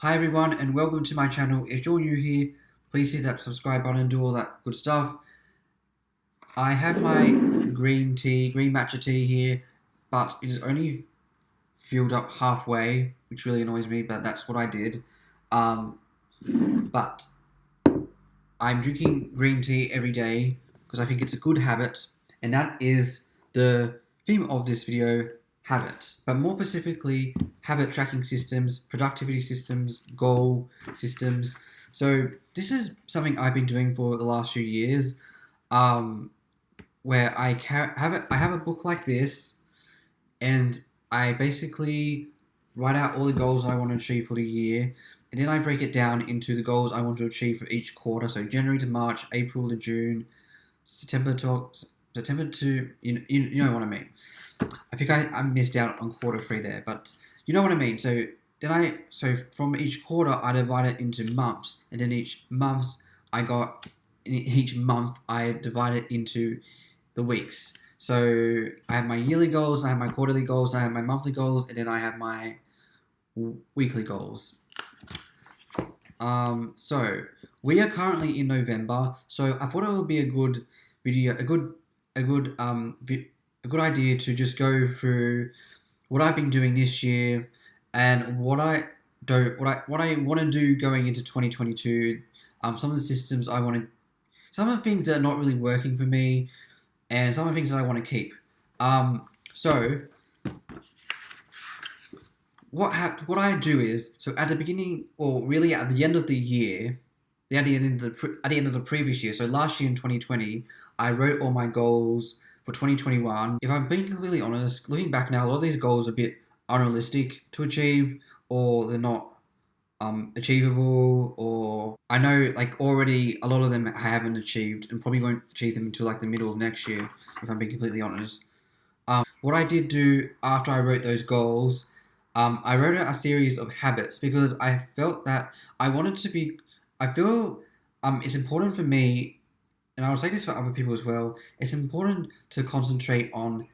Hi everyone and welcome to my channel. If you're new here, please hit that subscribe button and do all that good stuff. I have my green matcha tea here, but it is only filled up halfway, which really annoys me, but that's what I did. But I'm drinking green tea every day because I think it's a good habit, and that is the theme of this video, habits. But more specifically, habit tracking systems, productivity systems, goal systems. So this is something I've been doing for the last few years, where I have a book like this, and I basically write out all the goals I want to achieve for the year, and then I break it down into the goals I want to achieve for each quarter. So January to March, April to June, September to you know what I mean. I think I missed out on quarter three there, but you know what I mean. So from each quarter I divide it into months, and then each month I divide it into the weeks. So I have my yearly goals, I have my quarterly goals, I have my monthly goals, and then I have my weekly goals. So we are currently in November, so I thought it would be a good video, a good idea to just go through what I've been doing this year and what I want to do going into 2022. Some of the systems some of the things that are not really working for me, and some of the things that I want to keep. So what I do is, so at the beginning, or really at the end of the year, at the end of the previous year, so last year in 2020, I wrote all my goals for 2021. If I'm being completely honest, looking back now, a lot of these goals are a bit unrealistic to achieve, or they're not achievable, or I know like already a lot of them I haven't achieved and probably won't achieve them until like the middle of next year, if I'm being completely honest. What I did do after I wrote those goals, I wrote out a series of habits because I felt that I wanted to be. I feel it's important for me, and I will say this for other people as well. It's important to concentrate on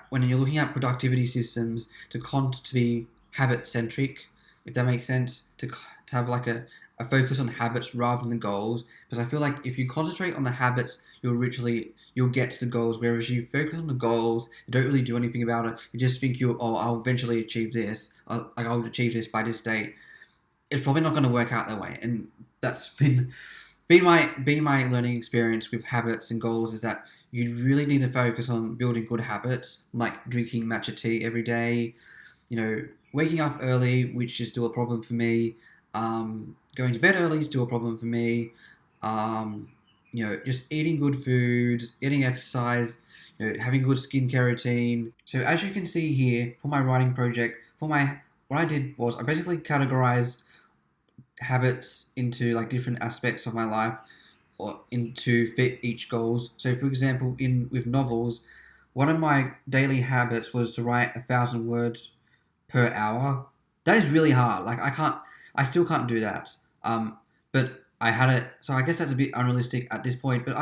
when you're looking at productivity systems to be habit centric, if that makes sense. To have like a focus on habits rather than goals, because I feel like if you concentrate on the habits, you'll get to the goals. Whereas you focus on the goals, you don't really do anything about it. You just think I'll eventually achieve this. I'll achieve this by this date. It's probably not going to work out that way, and that's been my learning experience with habits and goals, is that you really need to focus on building good habits, like drinking matcha tea every day, waking up early, which is still a problem for me. Going to bed early is still a problem for me. Just eating good food, getting exercise, having a good skincare routine. So as you can see here, for my writing project, what I did was I basically categorized habits into like different aspects of my life, or into fit each goals. So for example, in with novels, one of my daily habits was to write 1,000 words per hour. That is really hard. Like I still can't do that. But I had it, so I guess that's a bit unrealistic at this point. But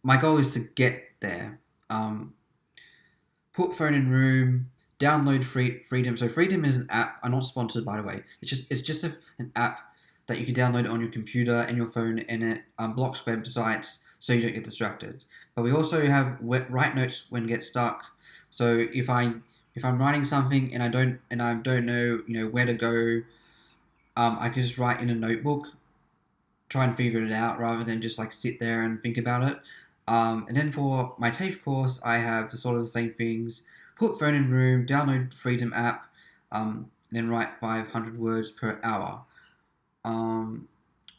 my goal is to get there. Put phone in room, download Freedom. So Freedom is an app. I'm not sponsored, by the way. It's just an app that you can download on your computer and your phone, and it blocks websites so you don't get distracted. But we also have write notes when get stuck. So if I'm writing something and I don't know where to go, I can just write in a notebook, try and figure it out rather than just like sit there and think about it. And then for my TAFE course, I have sort of the same things. Put phone in room, download Freedom app, and then write 500 words per hour.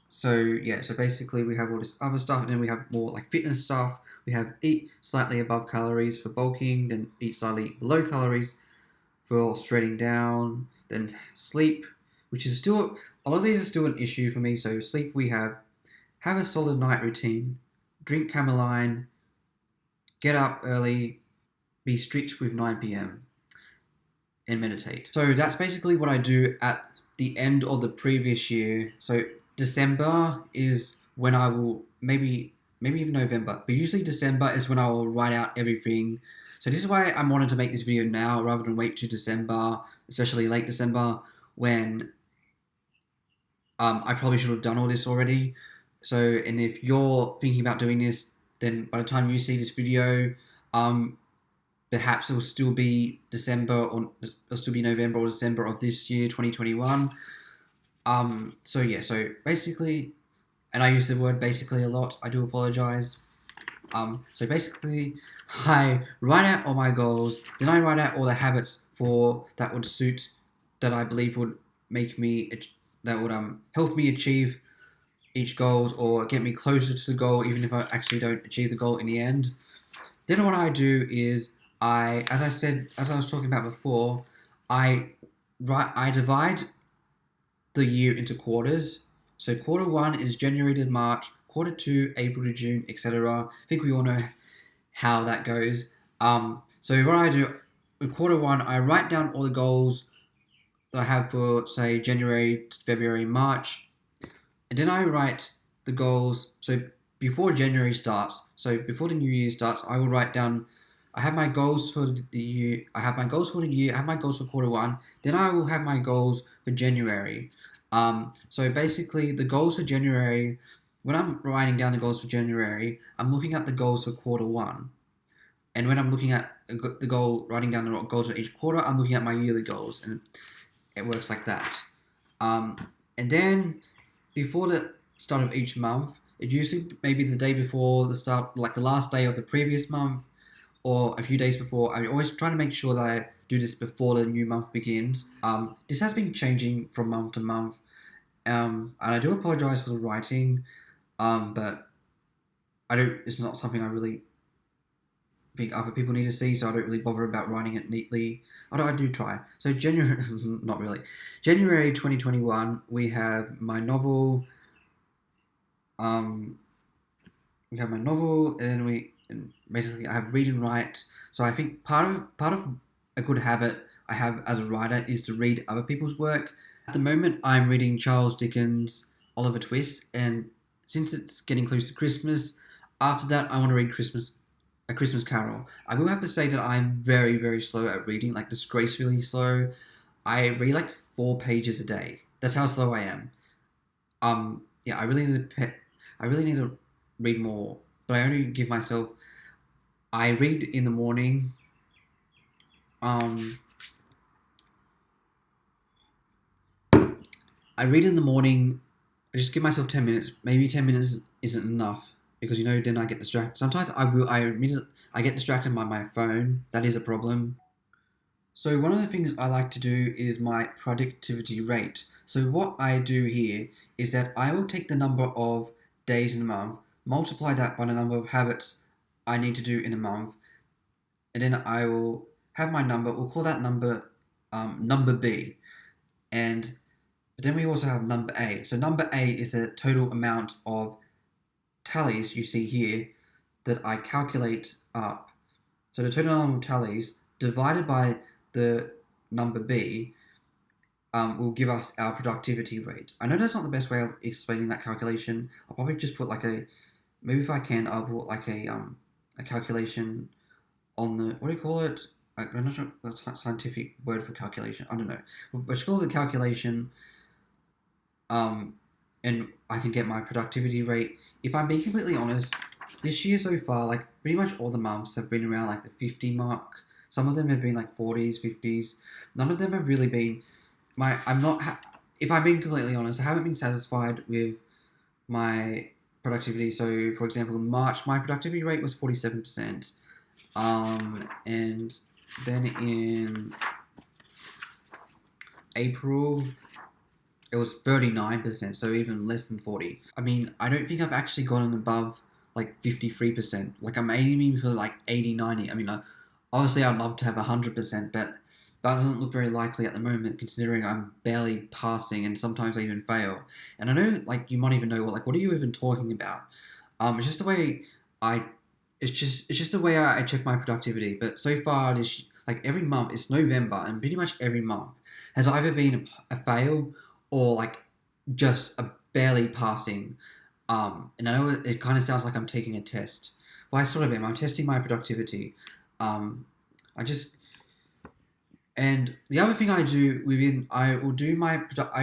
So basically we have all this other stuff, and then we have more like fitness stuff. We have eat slightly above calories for bulking, then eat slightly below calories for shredding down, then sleep, which is still, a lot of these are still an issue for me. So sleep, we have a solid night routine, drink cameline, get up early, be strict with 9 p.m. and meditate. So that's basically what I do at the end of the previous year. So December is when I will, maybe even November, but usually December is when I will write out everything. So this is why I wanted to make this video now rather than wait to December, especially late December, when I probably should have done all this already. So, and if you're thinking about doing this, then by the time you see this video, um, perhaps it will still be December or it'll still be November or December of this year, 2021. So yeah, so basically, and I use the word basically a lot. I do apologize. So basically, I write out all my goals. Then I write out all the habits for that would suit, that I believe would make me, that would help me achieve each goals or get me closer to the goal, even if I actually don't achieve the goal in the end. Then what I do is as I said, as I was talking about before, I divide the year into quarters. So quarter one is January to March, quarter two April to June, etc. I think we all know how that goes. So what I do with quarter one, I write down all the goals that I have for, say, January, February, March, and then I write the goals. So before January starts, so before the new year starts, I will write down. I have my goals for the year. I have my goals for the year. I have my goals for quarter one. Then I will have my goals for January. So basically, the goals for January. When I'm writing down the goals for January, I'm looking at the goals for quarter one. And when I'm looking at the goal, writing down the goals for each quarter, I'm looking at my yearly goals, and it works like that. Um, and then before the start of each month, it usually maybe the day before the start, like the last day of the previous month, or a few days before. I always try to make sure that I do this before the new month begins. This has been changing from month to month, and I do apologize for the writing, but I don't. It's not something I really think other people need to see, so I don't really bother about writing it neatly. Although I do try. So January, not really. January 2021, we have my novel. Um, we have my novel, and basically I have read and write. So I think part of a good habit I have as a writer is to read other people's work. At the moment, I'm reading Charles Dickens' Oliver Twist, and since it's getting close to Christmas, after that I want to read A Christmas Carol. I will have to say that I'm very, very slow at reading, like disgracefully slow. I read like 4 pages a day. That's how slow I am. Yeah, I really need to read more, but I only give myself. I read in the morning. Um, I read in the morning. I just give myself 10 minutes. Maybe 10 minutes isn't enough because then I get distracted. Sometimes I get distracted by my phone. That is a problem. So one of the things I like to do is my productivity rate. So what I do here is that I will take the number of days in a month, multiply that by the number of habits I need to do in a month, and then I will have my number. We'll call that number number B, and then we also have number A. So number A is the total amount of tallies you see here that I calculate up. So the total number of tallies divided by the number B will give us our productivity rate. I know that's not the best way of explaining that calculation. I'll probably just put maybe if I can, I'll put a calculation on the, what do you call it? I'm not sure that's a scientific word for calculation. I don't know. But it's called the calculation, and I can get my productivity rate. If I'm being completely honest, this year so far, like pretty much all the months have been around like the 50 mark. Some of them have been like 40s, 50s. None of them have really been if I'm being completely honest, I haven't been satisfied with my productivity. So, for example, in March, my productivity rate was 47%. And then in April, it was 39%, so even less than 40. I mean, I don't think I've actually gotten above like 53%. Like, I'm aiming for like 80, 90. I mean, obviously, I'd love to have 100%, but that doesn't look very likely at the moment, considering I'm barely passing and sometimes I even fail. And I know, like, you might even know, what are you even talking about? It's just the way I, it's just the way I check my productivity. But so far, like every month, it's November, and pretty much every month has either been a fail or like just a barely passing. And I know it kind of sounds like I'm taking a test. Well, I sort of am. I'm testing my productivity. I just And the other thing I do I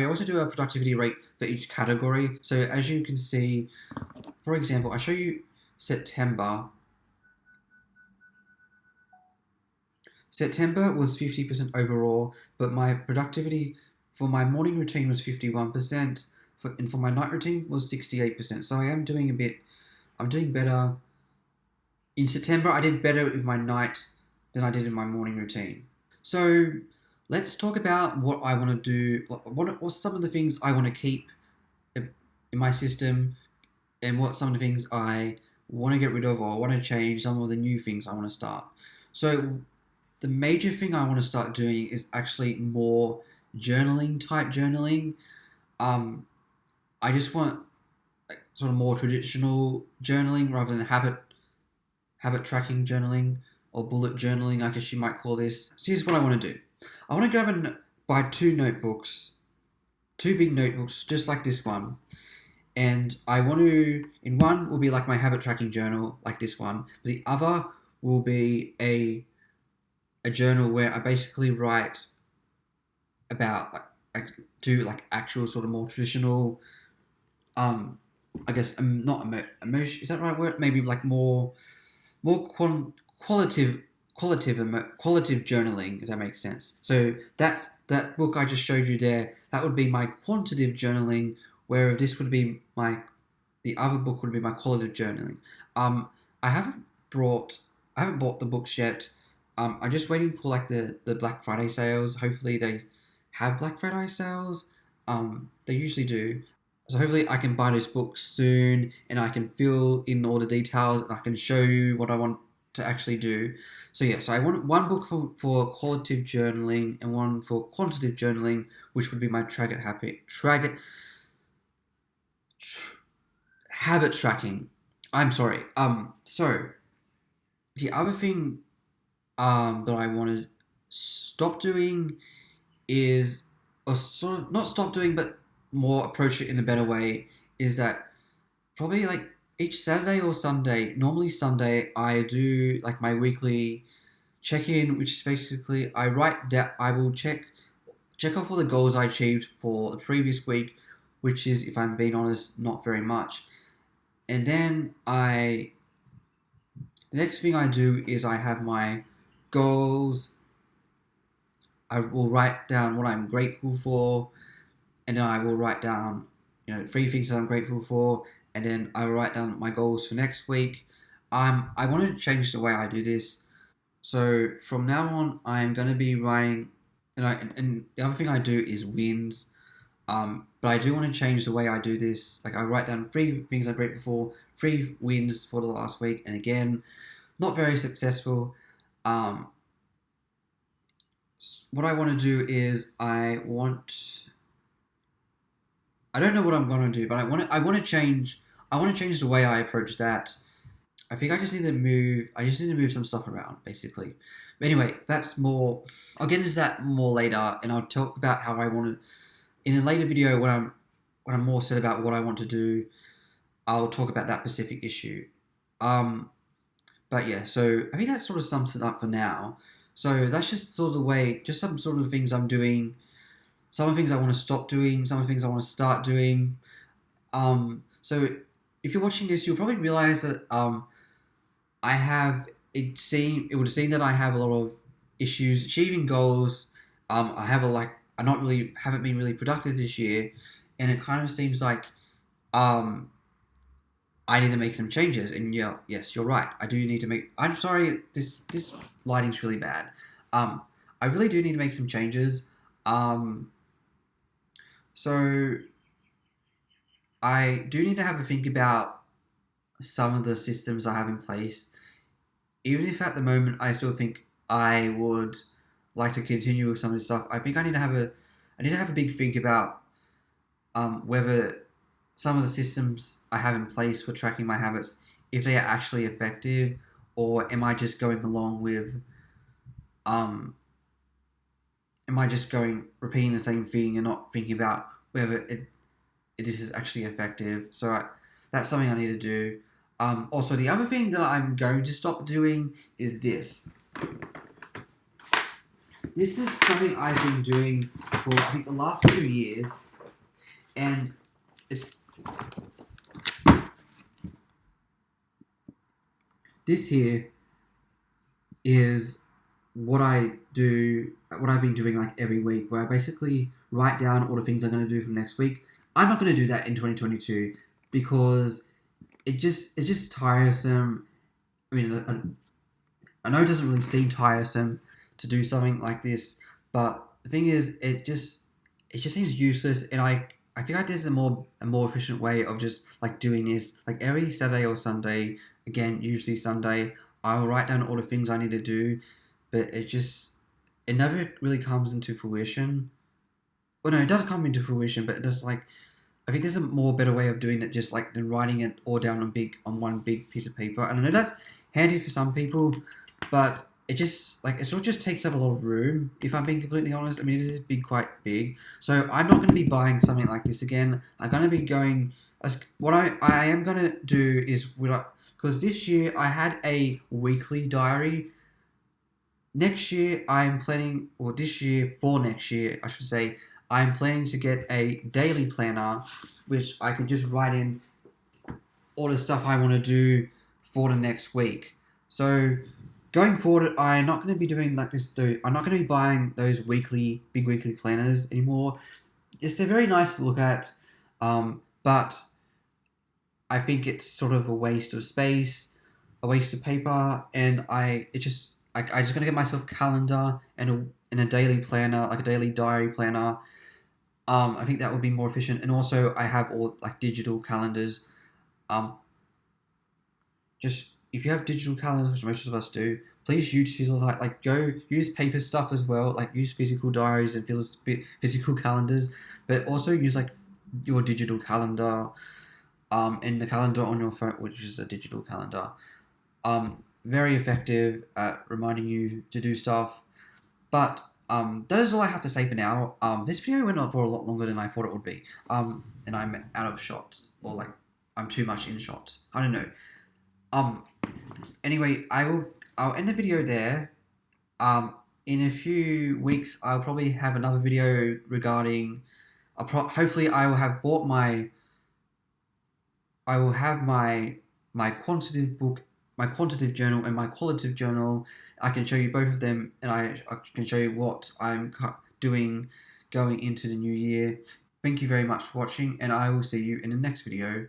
also do a productivity rate for each category. So as you can see, for example, I show you September. September was 50% overall, but my productivity for my morning routine was 51%, and for my night routine was 68%. So I'm doing better. In September, I did better with my night than I did in my morning routine. So let's talk about what I want to do. What's some of the things I want to keep in my system, and what some of the things I want to get rid of or want to change, some of the new things I want to start. So the major thing I want to start doing is actually more type journaling. Um, I just want like, sort of more traditional journaling rather than habit tracking journaling or bullet journaling, I guess you might call this. So here's what I want to do. I want to grab and buy two big notebooks, just like this one. And I want to, in one will be like my habit tracking journal, like this one. But the other will be a journal where I basically write about do like actual sort of more traditional, I guess not emotion. Is that the right word? Maybe like more qualitative journaling, if that makes sense. So that book I just showed you there, that would be my quantitative journaling, where this would be the other book would be my qualitative journaling. I haven't bought the books yet. I'm just waiting for like the Black Friday sales. Hopefully they have Black Friday sales. They usually do. So hopefully I can buy those books soon, and I can fill in all the details, and I can show you what I want to actually do. So yeah, so I want one book for qualitative journaling and one for quantitative journaling, which would be my habit tracking. I'm sorry. So the other thing that I want to stop doing is, or sort of not stop doing, but more approach it in a better way, is that probably like each Saturday or Sunday, normally Sunday, I do like my weekly check-in, which is basically I will check off all the goals I achieved for the previous week, which is, if I'm being honest, not very much. And then the next thing I do is I have my goals. I will write down what I'm grateful for, and then I will write down, 3 things that I'm grateful for, and then I will write down my goals for next week. I want to change the way I do this. So from now on, I'm going to be writing, and the other thing I do is wins. But I do want to change the way I do this. Like I write down 3 things I'm grateful for, 3 wins for the last week, and again, not very successful. What I want to do is I don't know what I'm going to do, but I want to change the way I approach that. I think I just need to move some stuff around, basically. But anyway, that's more. I'll get into that more later, and I'll talk about how I want to. In a later video, when I'm more set about what I want to do, I'll talk about that specific issue. But yeah, so I think that sort of sums it up for now. So that's just sort of the way, just some sort of things I'm doing, some of the things I want to stop doing, some of the things I want to start doing. So if you're watching this, you'll probably realize that it would seem that I have a lot of issues achieving goals. I haven't been really productive this year, and it kind of seems like I need to make some changes. And yeah, yes, you're right. I do need to make. I'm sorry, this lighting's really bad. I really do need to make some changes. So I do need to have a think about some of the systems I have in place. Even if at the moment I still think I would like to continue with some of this stuff, I think I need to have a big think about whether some of the systems I have in place for tracking my habits, if they are actually effective, or am I just going along with repeating the same thing and not thinking about whether this is actually effective. So that's something I need to do. Also, the other thing that I'm going to stop doing is this. This is something I've been doing for, I think, the last 2 years, and it's this here is what I do, what I've been doing like every week, where I basically write down all the things I'm going to do for next week. I'm not going to do that in 2022 because it's just tiresome. I mean, I know it doesn't really seem tiresome to do something like this, but the thing is, it just seems useless, and I feel like there's a more efficient way of just like doing this. Like every Saturday or Sunday, again, usually Sunday, I will write down all the things I need to do, but it never really comes into fruition. Well, no, it does come into fruition, but it does like I think there's a more better way of doing it, just like than writing it all down on one big piece of paper. And I know that's handy for some people, but it sort of just takes up a lot of room. If I'm being completely honest, I mean, this is quite big. So I'm not going to be buying something like this again. I'm going to be going. What I am going to do is because this year I had a weekly diary. Next year I'm planning, or this year for next year I should say, I'm planning to get a daily planner, which I can just write in all the stuff I want to do for the next week. So going forward, I'm not going to be doing like this. I'm not going to be buying those big weekly planners anymore. Yes, they're very nice to look at, but I think it's sort of a waste of space, a waste of paper, and I just gonna get myself a calendar and a daily planner, like a daily diary planner. I think that would be more efficient, and also I have all like digital calendars. Um, just if you have digital calendars, which most of us do, please utilize like go use paper stuff as well, like use physical diaries and physical calendars, but also use like your digital calendar, and the calendar on your phone, which is a digital calendar. Very effective at reminding you to do stuff. But that is all I have to say for now. This video went on for a lot longer than I thought it would be. And I'm out of shots, or like I'm too much in shots. I don't know. Um, anyway, I'll end the video there. In a few weeks, I'll probably have another video regarding. Hopefully, I will have my quantitative book, my quantitative journal, and my qualitative journal. I can show you both of them, and I can show you what I'm doing going into the new year. Thank you very much for watching, and I will see you in the next video.